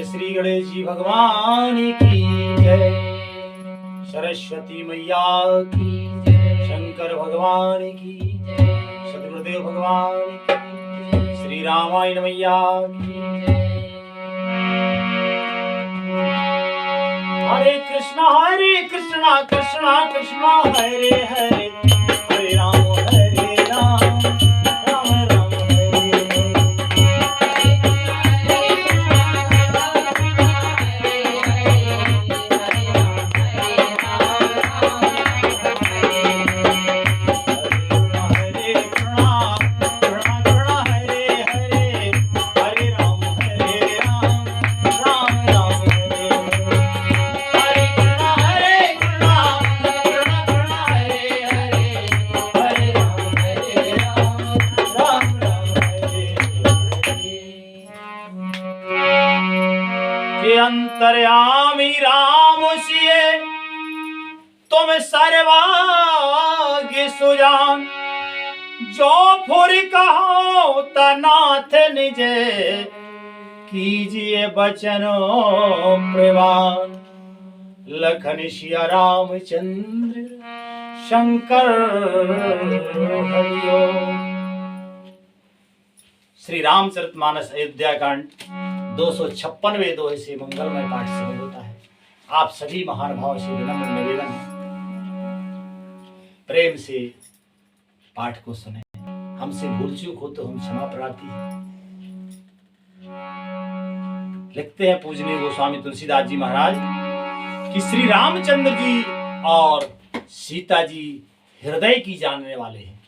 बोले श्री गणेश जी भगवान की जय, सरस्वती मैया की जय, शंकर भगवान की जय, सदगुरुदेव भगवान की जय, श्री रामायण मैया की जय। हरे कृष्णा कृष्णा कृष्णा हरे हरे, हरे राम राम राम हरे अंतर्यामी राम सिए तुम सर्वाग्य सुजान, जो फुर कहो तनाथ निज कीजिए बचनो प्रमाण। लखन सिया रामचंद्र शंकर हरिओ। श्री रामचरितमानस अयोध्या कांड 256वें दोहे से मंगलमय पाठ शुरू होता है। आप सभी महानुभाव से विनम्र निवेदन है, प्रेम से पाठ को सुने। हमसे भूल चूक हो तो हम क्षमा प्रार्थी हैं। लिखते हैं पूजनीय गोस्वामी तुलसीदास जी महाराज कि श्री रामचंद्र जी और सीता जी हृदय की जानने वाले हैं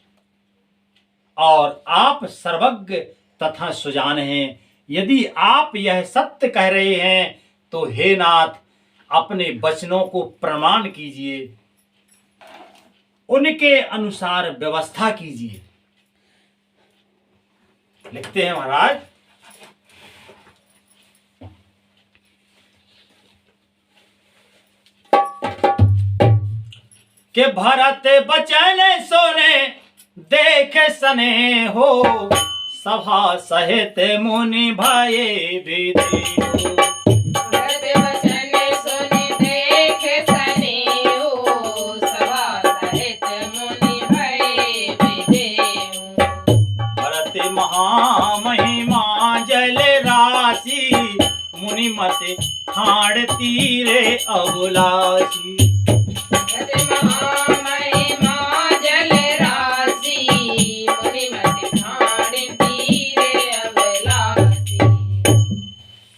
और आप सर्वज्ञ तथा सुजान हैं। यदि आप यह सत्य कह रहे हैं तो हे नाथ अपने वचनों को प्रमाण कीजिए, उनके अनुसार व्यवस्था कीजिए। लिखते हैं महाराज के भरत बचन सोने देख सने हो, सभा सहित मुनि भये विधि हो। भरत बचन सुनि देख सने हो, सभा सहित मुनि भये विधि हो। भरत महामहिमा जल राशि, मुनि मत ठाड़ तीरे अबुलासी। भरत महामहिमा जल राशि, मुनि मत ठाड़ तीरे अबुलासी।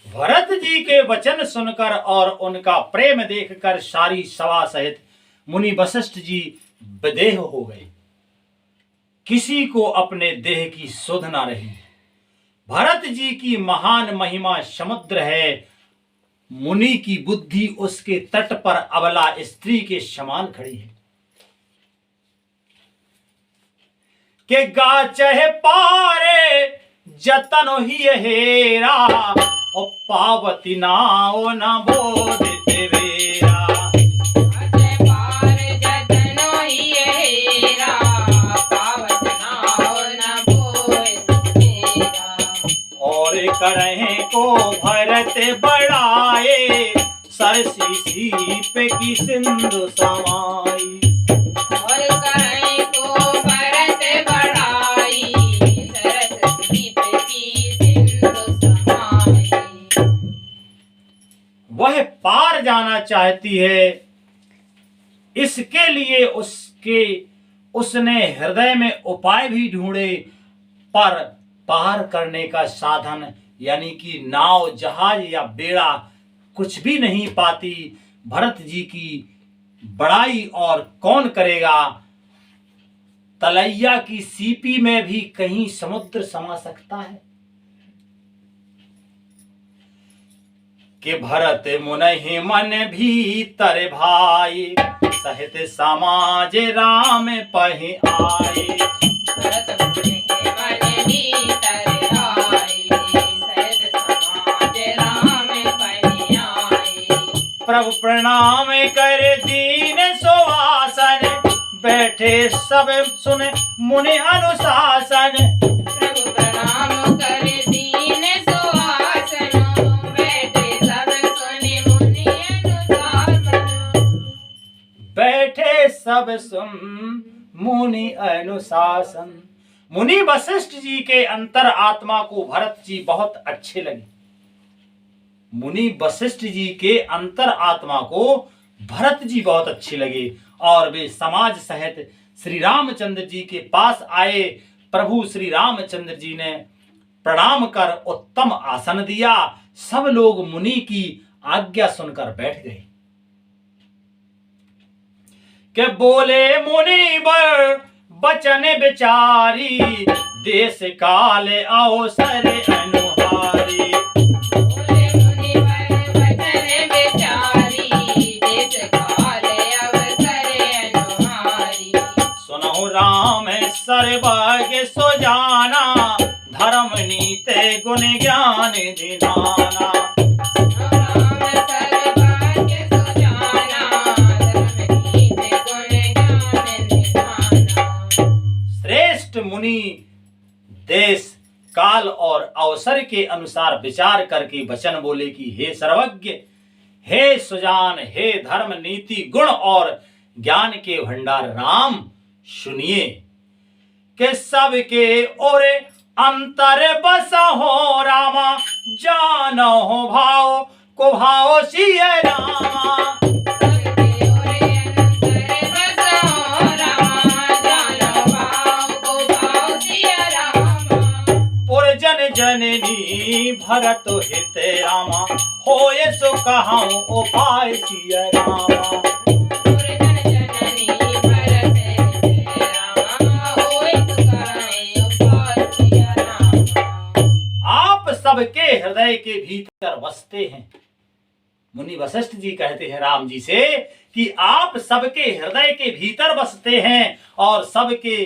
भरत जी के वचन सुनकर और उनका प्रेम देखकर सारी सभा सहित मुनि वशिष्ठ जी विदेह हो गए। किसी को अपने देह की सुध न रही। भरत जी की महान महिमा समुद्र है, मुनि की बुद्धि उसके तट पर अबला स्त्री के समान खड़ी है। के गा चहे पारे जतन ही हेरा, और पावती नाओ न बोधित वेरा। अजय पार जतनो ही हेरा, पावत नाओ न बोधित वेरा। और करहे को भरत बढ़ाए, सरसी सीप की सिंधु समाई। और कहीं को भरत बढ़ाई, सरस दीप की सिंधु समाई। वह पार जाना चाहती है, इसके लिए उसने हृदय में उपाय भी ढूंढे, पर पार करने का साधन यानी कि नाव जहाज या बेड़ा कुछ भी नहीं पाती। भरत जी की बड़ाई और कौन करेगा। तलैया की सीपी में भी कहीं समुद्र समा सकता है। कि भरत मुनि मन भीतर भाई, सहित समाज राम पहि आए। भरत मुनि मन भीतर आई, सहित समाज राम पहि आई। प्रभु प्रणाम कर दीन सुहासन, बैठे सब सुने मुनि अनुशासन। प्रभु प्रणाम कर दीन सुहासन, बैठे सब सुन मुनि अनुशासन। मुनि वशिष्ठ जी के अंतर आत्मा को भरत जी बहुत अच्छे लगे। मुनि वशिष्ठ जी के अंतर आत्मा को भरत जी बहुत अच्छे लगे और वे समाज सहित श्री रामचंद्र जी के पास आए। प्रभु श्री रामचंद्र जी ने प्रणाम कर उत्तम आसन दिया। सब लोग मुनि की आज्ञा सुनकर बैठ गए। के बोले मुनि वर बचन विचारी, देश काल अवसर अनुहारी। बोले मुनिवर वचन विचारी, देश काल अवसर अनुहारी। सुनहु राम सर्वज्ञ सो जाना, धर्म नीति गुण ज्ञान दिनाना। राम सर्वज्ञ सो जाना, धर्म नीति गुण ज्ञान निधाना। श्रेष्ठ मुनि देश काल और अवसर के अनुसार विचार करके वचन बोले कि हे सर्वज्ञ, हे सुजान, हे धर्म नीति गुण और ज्ञान के भंडार राम, सुनिए कि सबके ओर अंतर बसा हो रामा, जानो हो भाव को भाव सिय रामा। सबके ओरे अंतर बसो रामा, जानो भाव को भाव सिया रामा। पुर जन जननी भरत हित रामा, होए सो कहाऊं उपाय सिय रामा। पुरजन जननी भरत हिते रामा, होय सुखाए उपाय सिया रामा। आप सबके हृदय के भीतर बसते हैं। मुनि वशिष्ठ जी कहते हैं राम जी से कि आप सबके हृदय के भीतर बसते हैं और सबके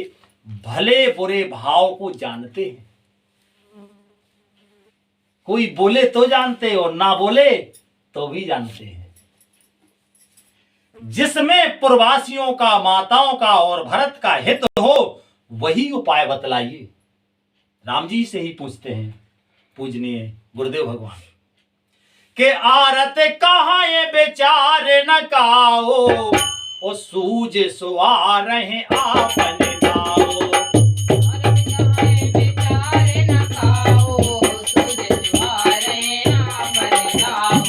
भले बुरे भाव को जानते हैं। कोई बोले तो जानते और ना बोले तो भी जानते हैं। जिसमें पूर्ववासियों का, माताओं का और भरत का हित हो वही उपाय बतलाइए। राम जी से ही पूछते हैं पूजनीय गुरुदेव भगवान के आरत कहाँ ये बेचार न काओ, ओ सूझ सुआ रहे आपन दाओ। और जाए विचार न खाओ, सूझ सुहारे आपन गाओ।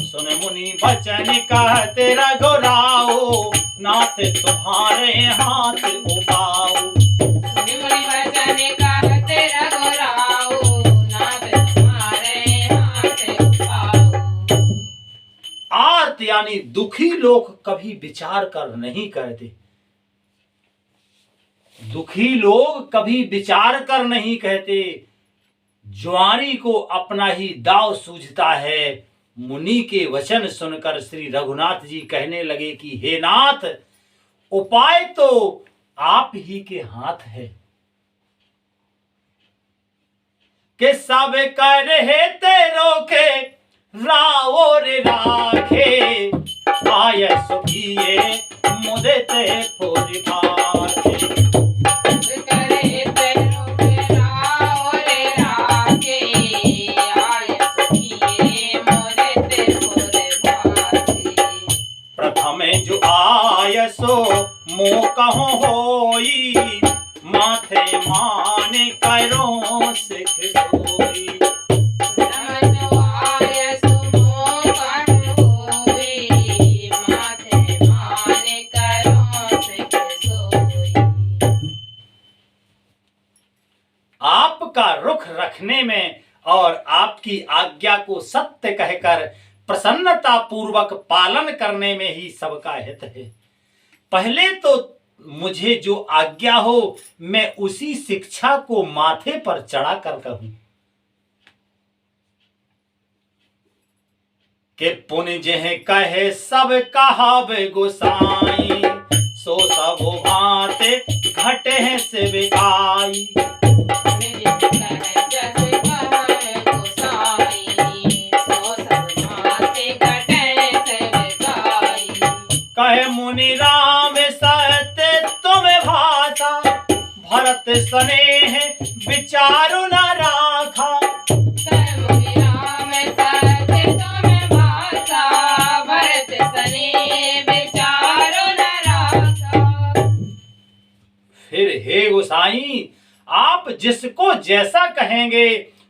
सुन मुनि बचन कहते रघुराओ, नाथ तुम्हारे हाथ उबाओ। मुनि वचन कहते रघुराओ, नाथ तुम्हारे हाथ उठाओ। आर्त यानी दुखी लोग कभी विचार कर नहीं कहते। दुखी लोग कभी विचार कर नहीं कहते। ज्वारी को अपना ही दाव सूझता है। मुनि के वचन सुनकर श्री रघुनाथ जी कहने लगे कि हे नाथ, उपाय तो आप ही के हाथ है। के सब कर हे तेरो के रावो रे राखे, आय सुखिए मुदे ते पूरी भाते। करे तेरो केराओ रे राखे, आय सुखिए मोरे ते पुरे भाते। प्रथम जो आय सो मोह कहो होई, माथे मान करो सिख सोई। समझो आय सुमो कहो होई, माथे माने करो सिख सोई। आपका रुख रखने में और आपकी आज्ञा को सत्य कहकर प्रसन्नता पूर्वक पालन करने में ही सबका हित है। पहले तो मुझे जो आज्ञा हो मैं उसी शिक्षा को माथे पर चढ़ा कर कहूं कि पुण्य जेह कहे सब कहावे गोसाई, सो सब भाते घटे हैं से बिकाई। कहे मुनि राम सत्य तुम्हें भाषा, भरत स्नेह विचारु न राखा। गोसाई, आप जिसको जैसा कहेंगे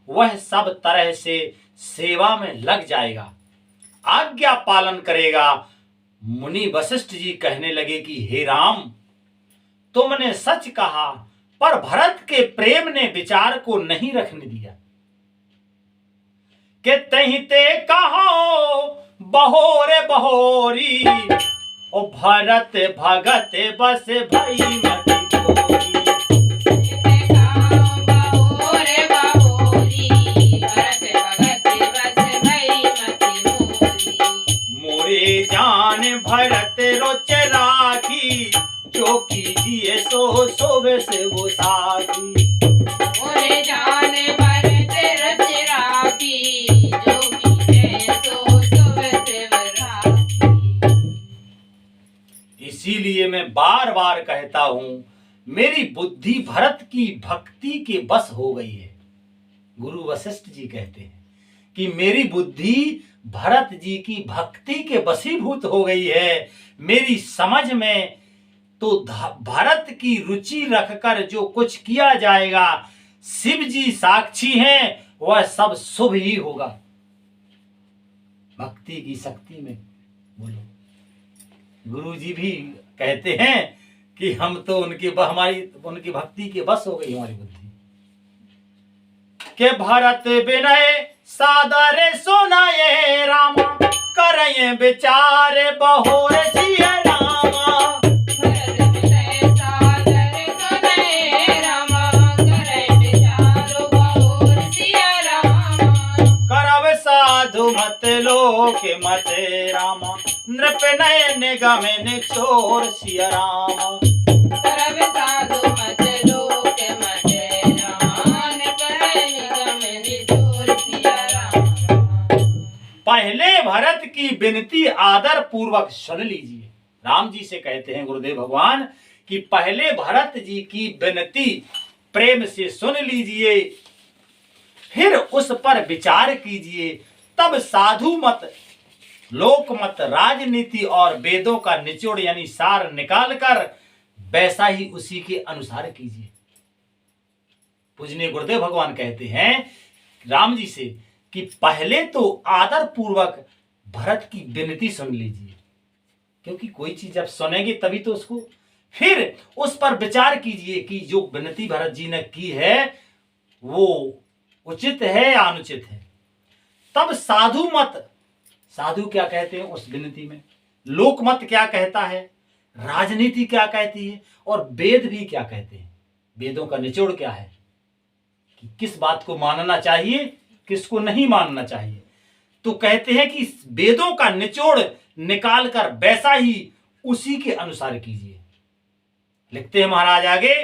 वह सब तरह से सेवा में लग जाएगा, आज्ञा पालन करेगा। मुनि वशिष्ठ जी कहने लगे कि हे राम, तुमने सच कहा, पर भरत के प्रेम ने विचार को नहीं रखने दिया। के तही ते कहो बहोरे बहोरी, ओ भरत भगत बस भई मति गोरी। मोरे जान भरत रोच राखी, जो कीजिए सो सोवे से वो साथी। मोरे जान भरत रच राखी, जो कीजिए सो सोवे से वो साथी। इसीलिए मैं बार बार कहता हूं, मेरी बुद्धि भरत की भक्ति के बस हो गई है। गुरु वशिष्ठ जी कहते हैं कि मेरी बुद्धि भरत जी की भक्ति के वशीभूत हो गई है। मेरी समझ में तो भरत की रुचि रखकर जो कुछ किया जाएगा, शिव जी साक्षी हैं, वह सब शुभ ही होगा। भक्ति की शक्ति में बोलो। गुरु जी भी कहते हैं कि हम तो उनकी भक्ति के बस हो गई हमारी बुद्धि। के भरत विनय सादर सुनाए रामा, करये विचार बहोर सिया रामा। भरत विनय सादर सुनाए रामा, करये विचार बहोर सिया रामा। करव साधु मत लोक मत रामा, नृप नय निगम निचोर सिया रामा। करव साधु मत लोक मत रामा, नृप नय निगम निचोर सिया रामा। पहले भरत की विनती आदर पूर्वक सुन लीजिए। राम जी से कहते हैं गुरुदेव भगवान कि पहले भरत जी की विनती प्रेम से सुन लीजिए, फिर उस पर विचार कीजिए, तब साधु मत, लोक मत, राजनीति और वेदों का निचोड़ यानी सार निकालकर वैसा ही उसी के अनुसार कीजिए। पूजनीय गुरुदेव भगवान कहते हैं राम जी से कि पहले तो आदर पूर्वक भरत की विनती सुन लीजिए, क्योंकि कोई चीज जब सुनेंगे तभी तो उसको, फिर उस पर विचार कीजिए कि जो विनती भरत जी ने की है वो उचित है या अनुचित है। तब साधु मत, साधु क्या कहते हैं उस विनती में, लोक मत क्या कहता है, राजनीति क्या कहती है, और वेद भी क्या कहते हैं। वेदों का निचोड़ क्या है कि किस बात को मानना चाहिए, किसको नहीं मानना चाहिए। तो कहते हैं कि वेदों का निचोड़ निकालकर वैसा ही उसी के अनुसार कीजिए। लिखते हैं महाराज आगे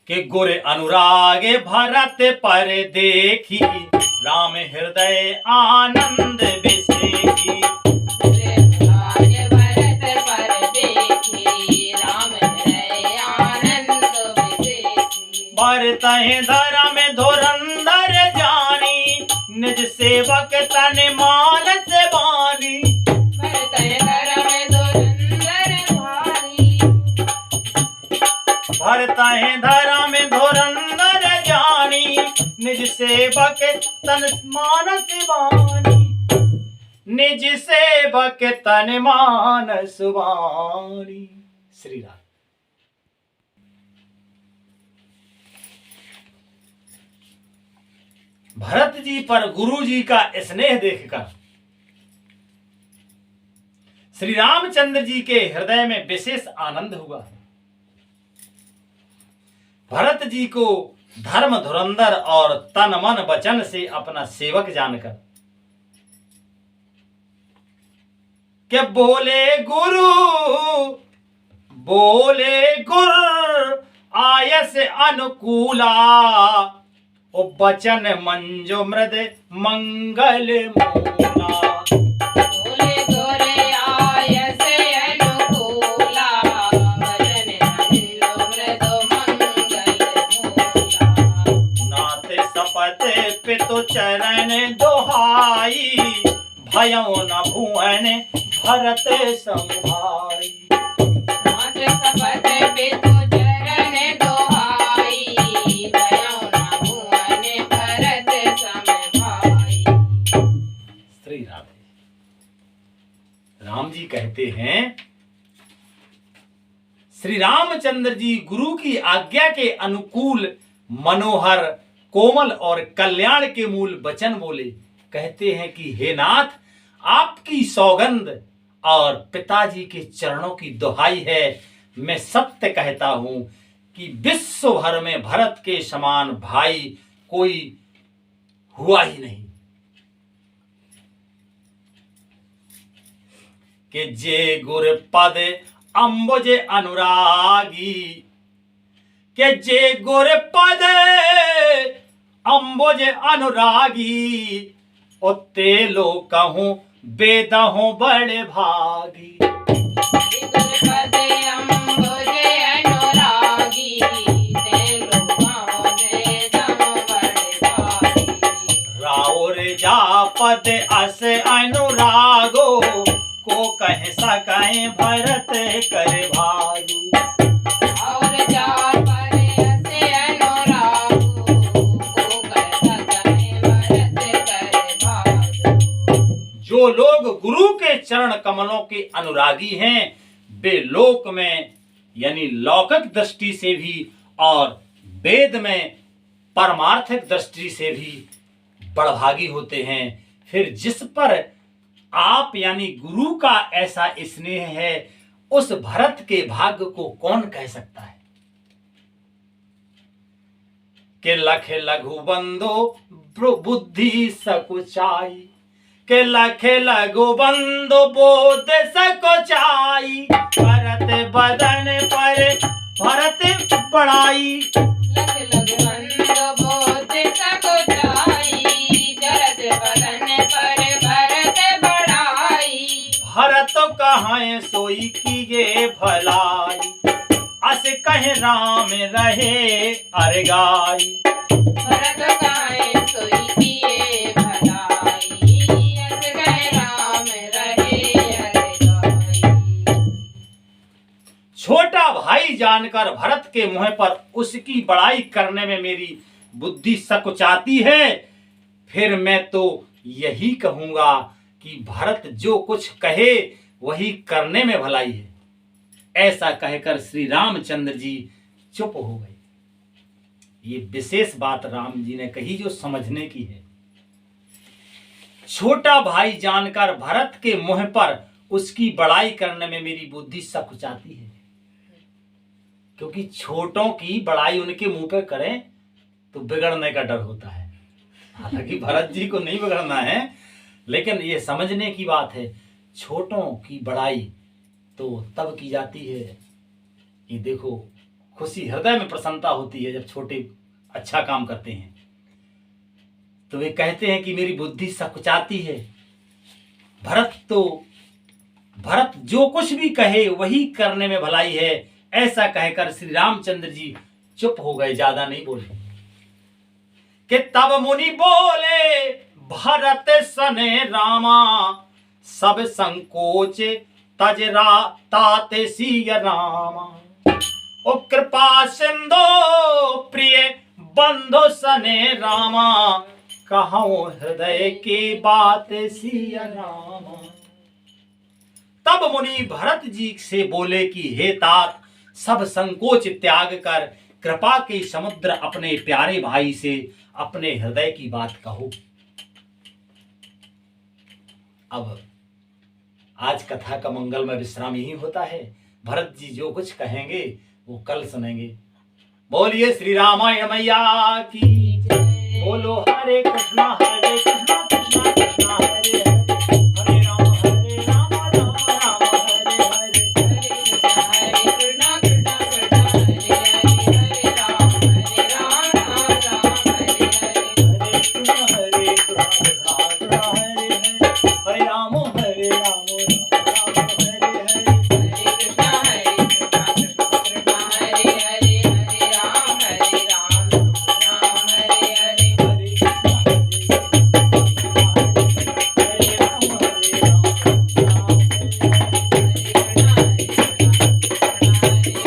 कि गुर अनुरागे भरत पर देखी, राम हृदय आनंद बिसेकी। गुर अनुरागे भरत पर देखी, राम हृदय आनंद बिसेकी। भरतहि धर्म धुरंधर जानी, निज सेवक तन मान से बानी। भरतहि धर्म धुरंधर भारी, भरतहि धर्म धुरंधर जानी, निज सेवक तन मान से बानी। निज सेवक तन मान सुबानी। श्री राम। भरत जी पर गुरु जी का स्नेह देखकर श्री रामचंद्र जी के हृदय में विशेष आनंद हुआ। भरत जी को धर्म धुरंधर और तन मन वचन से अपना सेवक जानकर के बोले गुरु आयस अनुकूला, ओ बचन मंजो मृद मंगल मूला। बोले गोरे आयस अनुकूला, वचन मंजो मृद मंगल मूला। नाते सपत पितु चरण दोहाई, भयो न भुवन भरत संभाई। नाथ सपथ पितु चरण कहते हैं, श्री रामचंद्र जी गुरु की आज्ञा के अनुकूल मनोहर, कोमल और कल्याण के मूल वचन बोले। कहते हैं कि हे नाथ, आपकी सौगंध और पिताजी के चरणों की दुहाई है, मैं सत्य कहता हूं कि विश्व भर में भरत के समान भाई कोई हुआ ही नहीं। कि जे गुर पद अम्बुज अनुरागी, के जे गुर पद अम्बुज अनुरागी, ओते लो कहूं बेदहों बड़े भागी। राउर जा पद अस अनुरागो, को कह सकें भरत कर भागु। और जा पर असे अनुरागो, को कह सकें भरत कर भागु। जो लोग गुरु के चरण कमलों के अनुरागी हैं, वे लोक में यानी लौकिक दृष्टि से भी और वेद में परमार्थिक दृष्टि से भी बड़भागी होते हैं। फिर जिस पर आप यानी गुरु का ऐसा स्नेह है, उस भरत के भाग्य को कौन कह सकता है। के लख लघु बंदो बुद्धि सकुचाई, के लख लघु बंदो बोध सकुचाई, भरत बदन पर भरत बड़ाई। लख लघु बंदो बोध सकुचाई, भरत बदन पर भरत बड़ाई। भरत कहाँ सोई किए भलाई, अस कह राम रहे अरे गाई। भरत कहाँ सोई किए भलाई, अस कह राम रहे अरे गाई। छोटा भाई जानकर भरत के मुंह पर उसकी बड़ाई करने में मेरी बुद्धि सकुचाती है। फिर मैं तो यही कहूंगा कि भरत जो कुछ कहे वही करने में भलाई है। ऐसा कहकर श्री रामचंद्र जी चुप हो गए। ये विशेष बात राम जी ने कही जो समझने की है। छोटा भाई जानकर भरत के मुंह पर उसकी बड़ाई करने में मेरी बुद्धि सकुचाती है, क्योंकि छोटों की बड़ाई उनके मुंह पे करें तो बिगड़ने का डर होता है। हालांकि भरत जी को नहीं बिगड़ना है, लेकिन ये समझने की बात है, छोटों की बड़ाई तो तब की जाती है, ये देखो खुशी हृदय में प्रसन्नता होती है जब छोटे अच्छा काम करते हैं। तो वे कहते हैं कि मेरी बुद्धि सकुचाती है। भरत जो कुछ भी कहे वही करने में भलाई है। ऐसा कहकर श्री रामचंद्र जी चुप हो गए, ज्यादा नहीं बोले। कि तब मुनि बोले भरत सने रामा, सब संकोच तजरा ताते सिय रामा। ओ कृपा सिंधो प्रिय बंधु सने रामा, कहूं हृदय की बात सिय रामा। तब मुनि भरत जी से बोले कि हे तात, सब संकोच त्याग कर कृपा के समुद्र अपने प्यारे भाई से अपने हृदय की बात कहो। अब आज कथा का मंगलमय विश्राम यही होता है। भरत जी जो कुछ कहेंगे वो कल सुनेंगे। बोलिए श्री रामायण मैया की जय। बोलो हरे कृष्णा कृष्णा कृष्णा हरे हरे, हरे राम राम राम हरे हरे। हरे कृष्णा कृष्णा कृष्णा हरे हरे, हरे राम राम राम हरे हरे। हरे कृष्णा कृष्णा हरे हरे, हरे राम राम राम हरे हरे। हरे कृष्णा कृष्णा कृष्णा हरे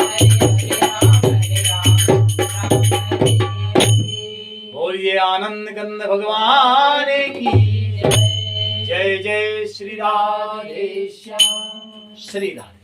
हरे, हरे राम राम हरे हरे। बोलिए आनंद कंद भगवान की जय। जय जय श्री राधे श्याम। श्री राधे।